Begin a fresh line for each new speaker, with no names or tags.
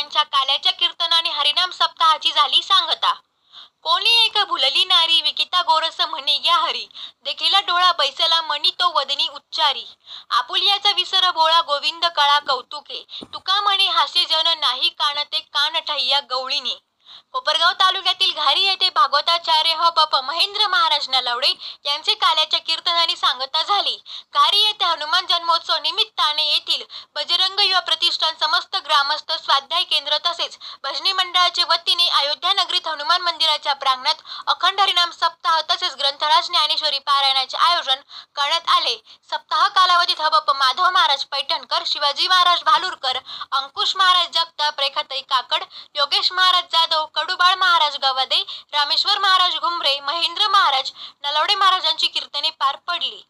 हनुमानांच्या काल्याच्या कीर्तनाने हरिनाम सप्ताहाची झाली सांगता। कोणी एक भुलली नारी विकिता गोरस म्हणे या हरी, देखीला डोळा बैसला मनी तो वदनी उच्चारी। आपुल्याचा विसर भोळा गोविंद कळा कौतुके, तुका म्हणे हास्य जन नाही कानते कान ठय्या गवळीने। कोपरगाव तालुक्यातील घारी येथे भागवताचार्य ह.प. महेंद्र महाराज नलावडे यांचे काल्याच्या कीर्तनाने सांगता झाली। घारी येथे हनुमान जन्मोत्सव निमित्ताने येथील बजरंग युवा प्रतिष्ठान, समस्त ग्रामस्थ, स्वाध्याय केंद्र तसेच भजनी मंडळाच्या वतीने अयोध्या नगरीत हनुमान मंदिराच्या प्रांगणात अखंड हरिनाम सप्ताह तसेच ग्रंथराज ज्ञानेश्वरी पारायणाचे आयोजन करण्यात आले। सप्ताह कालावधीत ह.प. माधव महाराज पैठणकर, शिवाजी महाराज भालुरकर, अंकुश महाराज जगताप, रेखाताई काकड, योगेश महाराज जाधव, कडुबाळ महाराज गवादे, रामेश्वर महाराज घुमरे, महेंद्र महाराज नलावडे महाराजांची कीर्तने पार पडली।